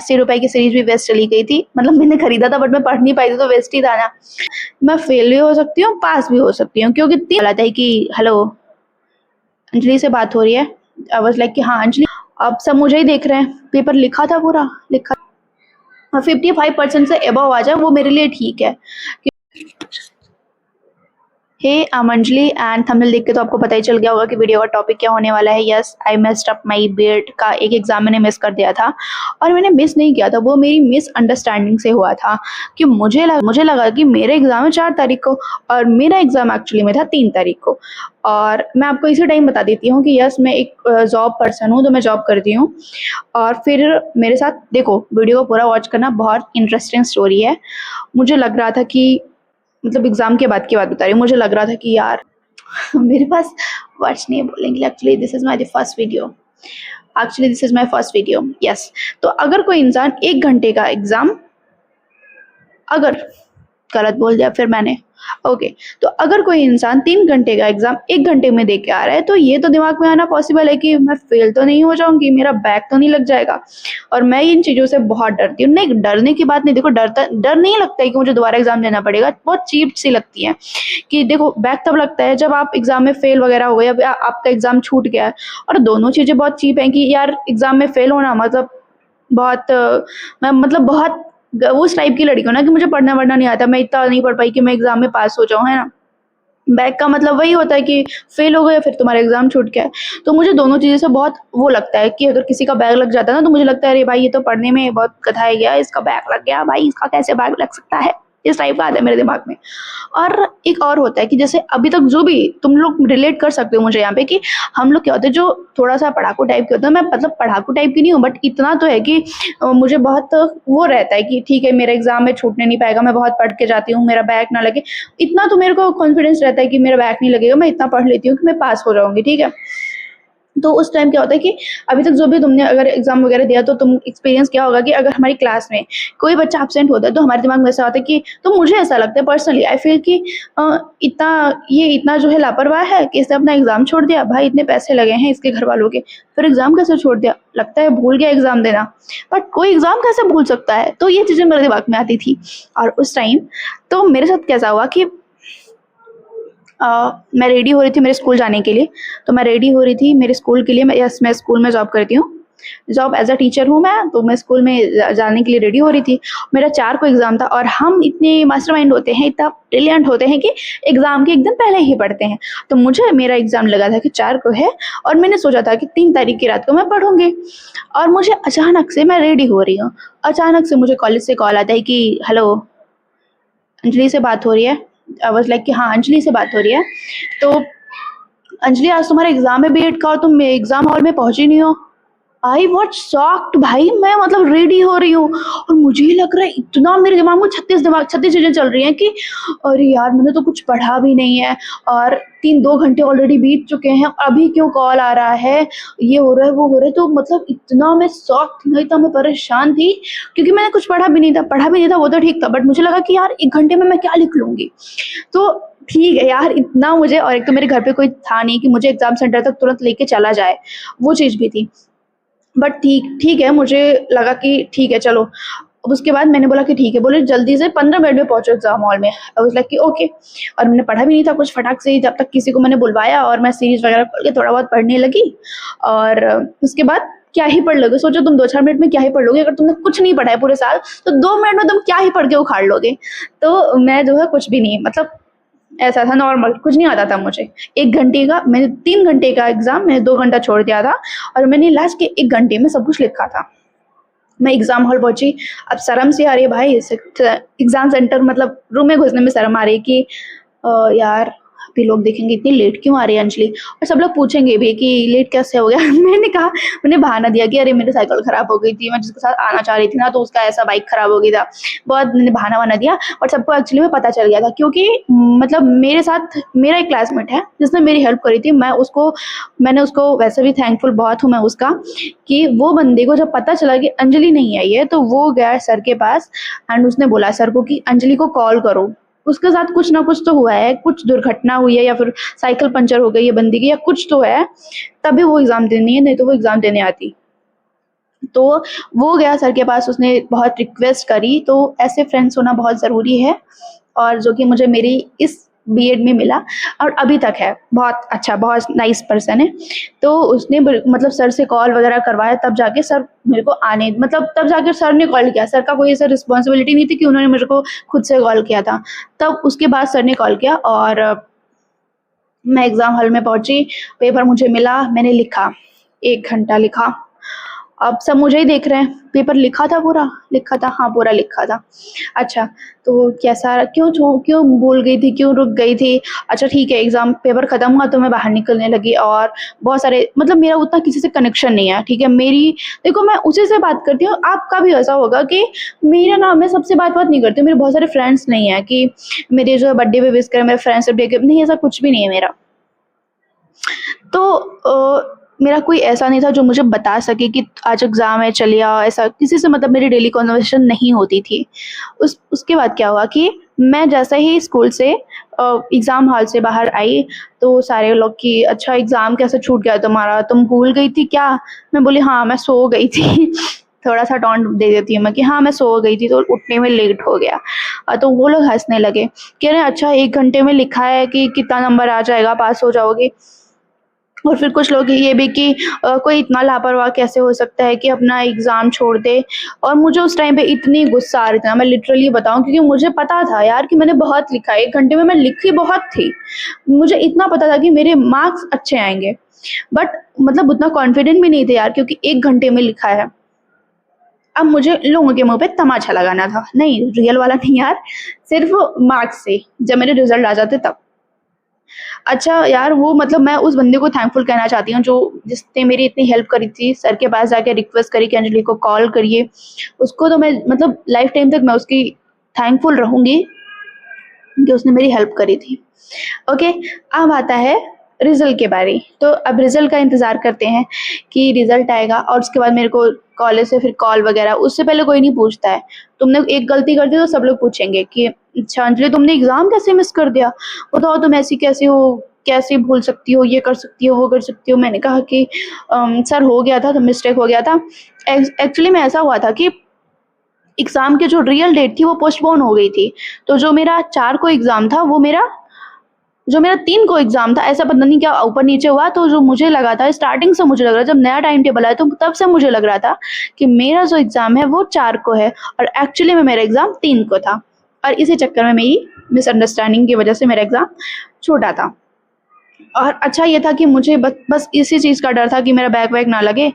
₹80 की सीरीज भी वेस्ट चली गई थी। मतलब मैंने खरीदा था बट मैं पढ़ नहीं पाई थी, तो वेस्ट ही था ना। मैं फेल भी हो सकती हूँ, पास भी हो सकती हूँ, क्योंकि बोला था कि हेलो अंजलि से बात हो रही है। आई वाज लाइक कि हाँ अंजलि। अब सब मुझे ही देख रहे हैं, पेपर लिखा था, पूरा लिखा। 55% से अबव आ जाए वो मेरे लिए ठीक है। Hey I am Anjali, and thumbnail देख के तो आपको पता ही चल गया होगा कि वीडियो का टॉपिक क्या होने वाला है। Yes, I messed up my BEd का एक एग्जाम मैंने मिस कर दिया था, और मैंने मिस नहीं किया था, वो मेरी मिसअंडरस्टैंडिंग से हुआ था। कि मुझे लगा कि मेरे एग्जाम है 4 तारीख को, और मेरा एग्जाम एक्चुअली में था 3 तारीख को। और मैं आपको इसी टाइम बता देती हूँ कि यस, मैं एक जॉब पर्सन हूँ, तो मैं जॉब करती हूँ। और फिर मेरे साथ देखो, वीडियो को पूरा वॉच करना, बहुत इंटरेस्टिंग स्टोरी है। मुझे लग रहा था कि मतलब एग्जाम के बाद की बात बता रही हूँ, मुझे लग रहा था कि यार मेरे पास वर्ड्स नहीं है बोलने के लिए। Actually this is my first video. Yes, तो अगर कोई इंसान 1 घंटे का एग्जाम, अगर गलत बोल दिया फिर मैंने, ओके, तो अगर कोई इंसान 3 घंटे का एग्जाम 1 घंटे में दे के आ रहा है, तो ये तो दिमाग में आना पॉसिबल है कि मैं फेल तो नहीं हो जाऊंगी, मेरा बैक तो नहीं लग जाएगा। और मैं इन चीज़ों से बहुत डरती हूँ। नहीं, डरने की बात नहीं, देखो डर नहीं लगता है कि मुझे दोबारा एग्जाम देना पड़ेगा, बहुत चीप सी लगती है। कि देखो, बैक तब लगता है जब आप एग्जाम में फेल वगैरह हो गए, या आपका एग्जाम छूट गया है। और दोनों चीज़ें बहुत चीप हैं कि यार एग्जाम में फेल होना मतलब बहुत मैं मतलब बहुत उस टाइप की लड़की हूँ ना कि मुझे पढ़ना वढ़ना नहीं आता, मैं इतना नहीं पढ़ पाई कि मैं एग्जाम में पास हो जाऊँ, है ना। बैक का मतलब वही होता है कि फेल हो गए, फिर तुम्हारा एग्जाम छूट गया है। तो मुझे दोनों चीज़ें से बहुत वो लगता है कि अगर किसी का बैग लग जाता है ना, तो मुझे लगता है अरे भाई ये तो पढ़ने में बहुत गधा गया, इसका बैग लग गया, भाई इसका कैसे बैग लग सकता है, इस टाइप का आता है मेरे दिमाग में। और एक और होता है कि जैसे अभी तक जो भी तुम लोग रिलेट कर सकते हो मुझे यहाँ पे, कि हम लोग क्या होते हैं जो थोड़ा सा पढ़ाकू टाइप के होते हैं। मैं मतलब पढ़ाकू टाइप की नहीं हूँ, बट इतना तो है कि मुझे बहुत वो रहता है कि ठीक है मेरा एग्जाम में छूटने नहीं पाएगा, मैं बहुत पढ़ के जाती हूँ, मेरा बैक ना लगे। इतना तो मेरे को कॉन्फिडेंस रहता है कि मेरा बैक नहीं लगेगा, मैं इतना पढ़ लेती हूँ कि मैं पास हो जाऊंगी, ठीक है। तो उस टाइम क्या होता है कि अभी तक जो भी तुमने अगर एग्जाम वगैरह दिया, तो तुम एक्सपीरियंस क्या होगा कि अगर हमारी क्लास में कोई बच्चा एब्सेंट होता है, तो हमारे दिमाग में ऐसा होता है कि, तो मुझे ऐसा लगता है पर्सनली, आई फील कि इतना जो है लापरवाह है कि इसने अपना एग्जाम छोड़ दिया। भाई इतने पैसे लगे हैं इसके घर वालों के, फिर एग्जाम कैसे छोड़ दिया, लगता है भूल गया एग्जाम देना। बट कोई एग्जाम कैसे भूल सकता है, तो ये चीजें मेरे दिमाग में आती थी। और उस टाइम तो मेरे साथ कैसा हुआ कि मैं रेडी हो रही थी मेरे स्कूल जाने के लिए। तो मैं रेडी हो रही थी मेरे स्कूल के लिए। मैं स्कूल में जॉब करती हूँ, जॉब एज अ टीचर हूँ मैं। तो मैं स्कूल में जाने के लिए रेडी हो रही थी। मेरा 4 को एग्ज़ाम था, और हम इतने मास्टरमाइंड होते हैं, इतना ब्रिलियंट होते हैं कि एग्ज़ाम के एक दिन पहले ही पढ़ते हैं। तो मुझे मेरा एग्ज़ाम लगा था कि 4 को है, और मैंने सोचा था कि 3 तारीख की रात को मैं पढ़ूंगी। और मुझे अचानक से, मैं रेडी हो रही हूँ, अचानक से मुझे कॉलेज से कॉल आता है कि हेलो अंजलि से बात हो रही है। आई वाज लाइक कि हाँ अंजलि से बात हो रही है। तो अंजलि आज तुम्हारा एग्जाम है बीएड का, और तुम एग्जाम हॉल में पहुंची नहीं हो। आई वॉट शॉक्ड भाई, मैं मतलब रेडी हो रही हूँ, और मुझे ही लग रहा है इतना मेरे दिमाग में 36 चीजें चल रही हैं कि अरे यार मैंने तो कुछ पढ़ा भी नहीं है, और 2 घंटे ऑलरेडी बीत चुके हैं, अभी क्यों कॉल आ रहा है, ये हो रहा है वो हो रहा है। तो मतलब इतना मैं शॉक थी ना, इतना मैं परेशान थी, क्योंकि मैंने कुछ पढ़ा भी नहीं था वो तो ठीक था, बट मुझे लगा कि यार 1 घंटे में मैं क्या लिख लूंगी। तो ठीक है यार, इतना मुझे, और एक तो मेरे घर पे कोई था नहीं कि मुझे एग्जाम सेंटर तक तुरंत लेके चला जाए, वो चीज़ भी थी। बट ठीक ठीक है, मुझे लगा कि ठीक है चलो। अब उसके बाद मैंने बोला कि ठीक है, बोले जल्दी से 15 मिनट में पहुंचो एग्जाम हॉल में। आई वाज लाइक कि ओके। और मैंने पढ़ा भी नहीं था कुछ, फटाक से ही जब तक किसी को मैंने बुलवाया, और मैं सीरीज वगैरह खोल के थोड़ा बहुत पढ़ने लगी। और उसके बाद क्या ही पढ़ लोगे, सोचो तुम 2-4 मिनट में क्या ही पढ़ लोगे, अगर तुमने कुछ नहीं पढ़ा है पूरे साल, तो 2 मिनट में तुम क्या ही पढ़ के उखाड़ लोगे। तो मैं जो है कुछ भी नहीं, मतलब ऐसा था, नॉर्मल कुछ नहीं आता था मुझे। 1 घंटे का, मैंने 3 घंटे का एग्जाम मैंने 2 घंटा छोड़ दिया था, और मैंने लास्ट के 1 घंटे में सब कुछ लिखा था। मैं एग्जाम हॉल पहुंची। अब शर्म से आ रही है भाई, एग्जाम सेंटर मतलब रूम में घुसने में शर्म आ रही है कि यार अभी लोग देखेंगे इतनी लेट क्यों आ रही है अंजलि, और सब लोग पूछेंगे भी कि लेट कैसे हो गया। मैंने बहाना दिया कि अरे मेरी साइकिल खराब हो गई थी, मैं जिसके साथ आना चाह रही थी ना, तो उसका ऐसा बाइक खराब हो गया था। बहुत मैंने बहाना वाना दिया, और सबको एक्चुअली में पता चल गया था, क्योंकि मतलब मेरे साथ मेरा एक क्लासमेट है जिसने मेरी हेल्प करी थी। मैंने उसको वैसे भी थैंकफुल बहुत हूँ मैं उसका, कि वो बंदे को जब पता चला कि अंजलि नहीं आई है, तो वो गया सर के पास, एंड उसने बोला सर को कि अंजलि को कॉल करो, उसके साथ कुछ ना कुछ तो हुआ है, कुछ दुर्घटना हुई है, या फिर साइकिल पंचर हो गई है बंदी की, या कुछ तो है, तभी वो एग्जाम देनी है, नहीं तो वो एग्जाम देने आती। तो वो गया सर के पास, उसने बहुत रिक्वेस्ट करी, तो ऐसे फ्रेंड्स होना बहुत ज़रूरी है, और जो कि मुझे मेरी इस बीएड में मिला और अभी तक है। बहुत अच्छा, बहुत नाइस पर्सन है। तो उसने मतलब सर से कॉल वगैरह करवाया, तब जाके सर मेरे को आने, मतलब तब जाके सर ने कॉल किया। सर का कोई ऐसा रिस्पॉन्सिबिलिटी नहीं थी कि उन्होंने मेरे को खुद से कॉल किया था। तब उसके बाद सर ने कॉल किया और मैं एग्ज़ाम हॉल में पहुंची, पेपर मुझे मिला, मैंने लिखा, 1 घंटा लिखा। अब सब मुझे ही देख रहे हैं, पेपर लिखा था पूरा? लिखा था, हाँ पूरा लिखा था। अच्छा, तो कैसा, क्यों भूल गई थी, क्यों रुक गई थी? अच्छा ठीक है, एग्ज़ाम पेपर ख़त्म हुआ तो मैं बाहर निकलने लगी, और बहुत सारे, मतलब मेरा उतना किसी से कनेक्शन नहीं है, ठीक है? मेरी, देखो मैं उसी से बात करती हूँ, आपका भी ऐसा होगा कि मेरा ना, मैं सबसे बात नहीं करती हूँ, मेरे बहुत सारे फ्रेंड्स नहीं है कि मेरे जो बर्थडे पे विश करें, मेरे फ्रेंड्स से ब्रेकअप नहीं, ऐसा कुछ भी नहीं है मेरा। तो मेरा कोई ऐसा नहीं था जो मुझे बता सके कि आज एग्ज़ाम है, चलिए आओ, ऐसा किसी से मतलब मेरी डेली कन्वर्सेशन नहीं होती थी। उसके बाद क्या हुआ कि मैं जैसे ही स्कूल से एग्ज़ाम हॉल से बाहर आई, तो सारे लोग कि अच्छा एग्ज़ाम कैसे छूट गया तुम्हारा? तुम भूल गई थी क्या? मैं बोली हाँ, मैं सो गई थी। थोड़ा-सा टॉन्ट दे देती हूँ मैं कि हाँ, मैं सो गई थी तो उठने में लेट हो गया। तो वो लोग हँसने लगे, कह रहे अच्छा 1 घंटे में लिखा है कि कितना नंबर आ जाएगा, पास हो जाओगी। और फिर कुछ लोग ये भी कि कोई इतना लापरवाह कैसे हो सकता है कि अपना एग्ज़ाम छोड़ दे। और मुझे उस टाइम पे इतनी गुस्सा आ रही थी ना, मैं लिटरली बताऊँ, क्योंकि मुझे पता था यार कि मैंने बहुत लिखा है, 1 घंटे में मैं लिखी बहुत थी। मुझे इतना पता था कि मेरे मार्क्स अच्छे आएँगे, बट मतलब उतना कॉन्फिडेंट भी नहीं थे यार, क्योंकि 1 घंटे में लिखा है। अब मुझे लोगों के मुँह पे तमाचा लगाना था, नहीं रियल वाला नहीं यार, सिर्फ़ मार्क्स से, जब मेरे रिज़ल्ट आ जाते तब। अच्छा यार, वो मतलब मैं उस बंदे को थैंकफुल कहना चाहती हूँ जो जिसने मेरी इतनी हेल्प करी थी, सर के पास जाके रिक्वेस्ट करी कि अंजलि को कॉल करिए। उसको तो मैं मतलब लाइफ टाइम तक मैं उसकी थैंकफुल रहूँगी कि उसने मेरी हेल्प करी थी। ओके, अब आता है रिज़ल्ट के बारी। तो अब रिज़ल्ट का इंतज़ार करते हैं कि रिज़ल्ट आएगा, और उसके बाद मेरे को कॉलेज से फिर कॉल वगैरह, उससे पहले कोई नहीं पूछता है। तुमने एक गलती कर दी तो सब लोग पूछेंगे कि अच्छा अंजलि, तुमने एग्ज़ाम कैसे मिस कर दिया? बताओ तुम ऐसी कैसे हो? कैसे भूल सकती हो? ये कर सकती हो, वो कर सकती हो। मैंने कहा कि सर हो गया था, तो मिस्टेक हो गया था। एक्चुअली में ऐसा हुआ था कि एग्ज़ाम की जो रियल डेट थी वो पोस्टपोन हो गई थी। तो जो मेरा 4 को एग्ज़ाम था, वो मेरा जो मेरा 3 को एग्ज़ाम था, ऐसा पता नहीं क्या ऊपर-नीचे हुआ, तो जो मुझे लगा था स्टार्टिंग से, मुझे लग रहा था जब नया टाइम टेबल आया तो तब से मुझे लग रहा था कि मेरा जो एग्ज़ाम है वो 4 को है, और एक्चुअली में मेरा एग्ज़ाम 3 को था, और इसी चक्कर में मेरी मिसअंडरस्टैंडिंग की वज़ह से मेरा एग्ज़ाम छूटा था। और अच्छा ये था कि मुझे बस इसी चीज़ का डर था कि मेरा बैक वैक ना लगे,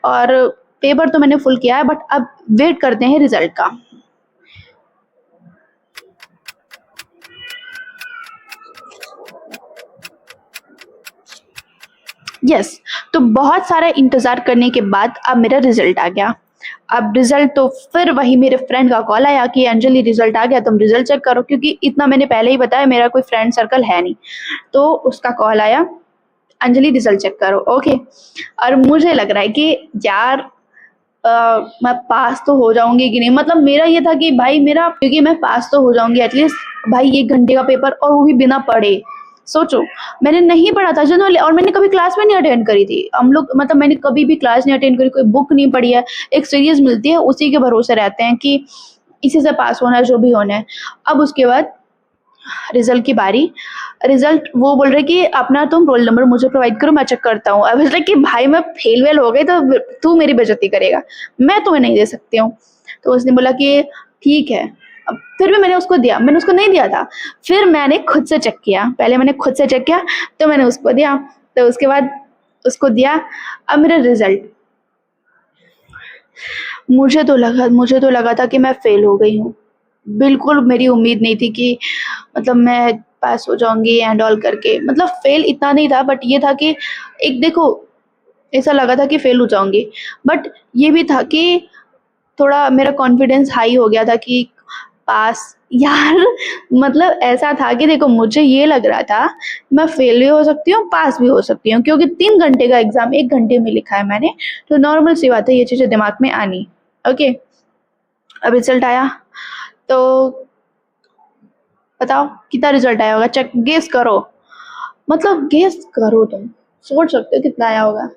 और पेपर तो मैंने फुल किया है, बट अब वेट करते हैं रिज़ल्ट का। यस, तो बहुत सारा इंतज़ार करने के बाद अब मेरा रिज़ल्ट आ गया। अब रिज़ल्ट तो फिर वही मेरे फ्रेंड का कॉल आया कि अंजलि रिज़ल्ट आ गया, तुम रिज़ल्ट चेक करो, क्योंकि इतना मैंने पहले ही बताया मेरा कोई फ्रेंड सर्कल है नहीं। तो उसका कॉल आया, अंजलि रिज़ल्ट चेक करो, ओके। और मुझे लग रहा है कि यार मैं पास तो हो जाऊँगी कि नहीं, मतलब मेरा ये था कि भाई मेरा, क्योंकि मैं पास तो हो जाऊँगी एटलीस्ट, भाई 1 घंटे का पेपर और वो भी बिना पढ़े। सोचो, मैंने नहीं पढ़ा था जनरली, और मैंने कभी क्लास में नहीं अटेंड करी थी। हम लोग मतलब मैंने कभी भी क्लास नहीं अटेंड करी, कोई बुक नहीं पढ़ी है। एक सीरीज़ मिलती है, उसी के भरोसे रहते हैं कि इसी से पास होना है, जो भी होना है। अब उसके बाद रिजल्ट की बारी, रिजल्ट वो बोल रहे कि अपना तुम रोल नंबर मुझे प्रोवाइड करो, मैं चेक करता हूँ। आई वाज लाइक कि भाई मैं फेल वेल हो गई तो तू मेरी बेइज्जती करेगा, मैं तुम्हें नहीं दे सकती हूँ। तो उसने बोला कि ठीक है। अब फिर भी मैंने उसको दिया, मैंने उसको नहीं दिया था, फिर मैंने खुद से चेक किया, पहले मैंने खुद से चेक किया, तो मैंने उसको दिया, तो उसके बाद उसको दिया। अब मेरा रिजल्ट, मुझे तो लगा था कि मैं फेल हो गई हूँ। बिल्कुल मेरी उम्मीद नहीं थी कि मतलब मैं पास हो जाऊँगी एंड ऑल करके, मतलब फेल इतना नहीं था, बट ये था कि एक देखो, ऐसा लगा था कि फेल हो जाऊँगी, बट ये भी था कि थोड़ा मेरा कॉन्फिडेंस हाई हो गया था कि पास यार, मतलब ऐसा था कि देखो मुझे ये लग रहा था मैं फेल भी हो सकती हूँ, पास भी हो सकती हूँ, क्योंकि 3 घंटे का एग्ज़ाम 1 घंटे में लिखा है मैंने, तो नॉर्मल सी बात है ये चीज़ें दिमाग में आनी। ओके, अब रिज़ल्ट आया, तो बताओ कितना रिज़ल्ट आया होगा? चेक गेस करो, मतलब गेस करो तुम, सोच सकते हो कितना आया होगा?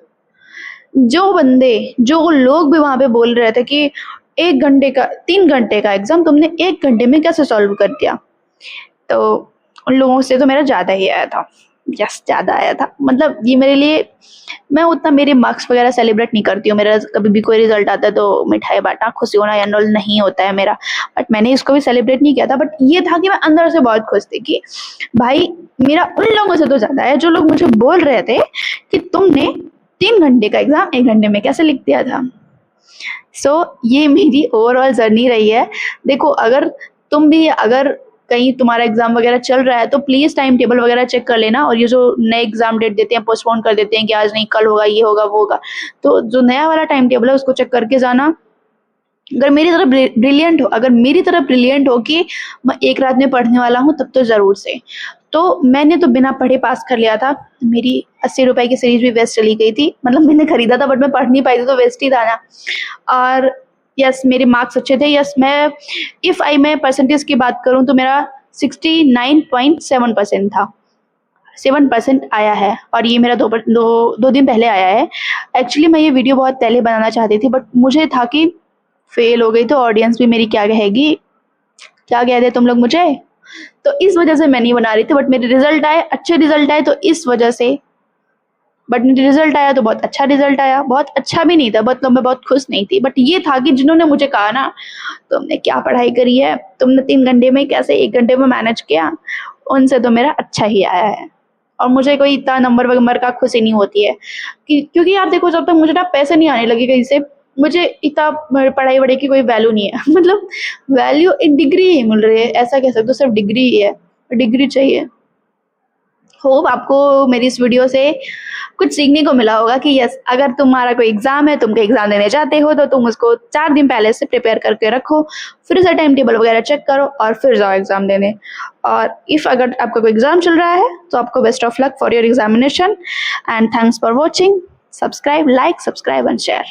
जो लोग भी वहाँ पे बोल रहे थे कि 1 घंटे का 3 घंटे का एग्ज़ाम तुमने 1 घंटे में कैसे सॉल्व कर दिया? तो उन लोगों से तो मेरा ज़्यादा ही आया था। यस, ज़्यादा आया था। मतलब ये मेरे लिए, मैं उतना मेरे मार्क्स वगैरह सेलिब्रेट नहीं करती हूँ। मेरा कभी भी कोई रिज़ल्ट आता है तो मिठाई बाँटना, खुशी होना एंड ऑल नहीं होता है मेरा। बट मैंने इसको भी सेलिब्रेट नहीं किया था। बट ये था कि मैं अंदर से बहुत खुश थी कि भाई मेरा उन लोगों से तो ज़्यादा है जो लोग मुझे बोल रहे थे कि तुमने 3 घंटे का एग्ज़ाम 1 घंटे में कैसे लिख दिया था। ये मेरी ओवरऑल जर्नी रही है। देखो, अगर कहीं तुम्हारा एग्ज़ाम वगैरह चल रहा है तो प्लीज़ टाइम टेबल वगैरह चेक कर लेना। और ये जो नए एग्ज़ाम डेट देते हैं, पोस्टपोन कर देते हैं कि आज नहीं कल होगा, ये होगा, वो होगा। तो जो नया वाला टाइम टेबल है उसको चेक करके जाना। अगर मेरी तरह ब्रिलियंट हो कि मैं एक रात में पढ़ने वाला हूँ तब तो ज़रूर से। तो मैंने तो बिना पढ़े पास कर लिया था। मेरी 80 रुपए की सीरीज़ भी वेस्ट चली गई थी। मतलब मैंने खरीदा था बट मैं पढ़ नहीं पाई थी तो वेस्ट ही था ना। और यस, मेरे मार्क्स अच्छे थे। यस, मैं परसेंटेज की बात करूँ तो मेरा 69.7% था। 7% आया है और ये मेरा 2 दिन पहले आया है। एक्चुअली मैं ये वीडियो बहुत पहले बनाना चाहती थी बट मुझे था कि फेल हो गई तो ऑडियंस भी मेरी क्या कहेगी, क्या कहते तुम लोग मुझे? तो इस वजह से मैं नहीं बना रही थी। बट मेरे रिज़ल्ट आए, अच्छे रिज़ल्ट आए तो इस वजह से। बट मेरे रिज़ल्ट आया तो बहुत अच्छा रिज़ल्ट आया। बहुत अच्छा भी नहीं था, मतलब मैं बहुत खुश नहीं थी। बट ये था कि जिन्होंने मुझे कहा ना, तुमने क्या पढ़ाई करी है, तुमने 3 घंटे में कैसे 1 घंटे में मैनेज किया, उनसे तो मेरा अच्छा ही आया है। और मुझे कोई इतना नंबर वंबर का खुशी नहीं होती है कि, क्योंकि यार देखो, जब तक मुझे ना पैसे नहीं आने लगे कहीं से, मुझे इतना पढ़ाई वढ़ाई की कोई वैल्यू नहीं है। मतलब वैल्यू एक डिग्री ही मिल रही है, ऐसा कह सकते हो, सिर्फ डिग्री ही है, डिग्री चाहिए। होप आपको मेरी इस वीडियो से कुछ सीखने को मिला होगा कि यस, अगर तुम्हारा कोई एग्ज़ाम है, तुम कोई एग्ज़ाम देने जाते हो तो तुम उसको 4 दिन पहले से प्रिपेयर करके रखो, फिर से टाइम टेबल वगैरह चेक करो और फिर जाओ एग्ज़ाम देने। और अगर आपका कोई एग्ज़ाम चल रहा है तो आपको best of luck for your examination and thanks for watching. Subscribe, like, subscribe and share.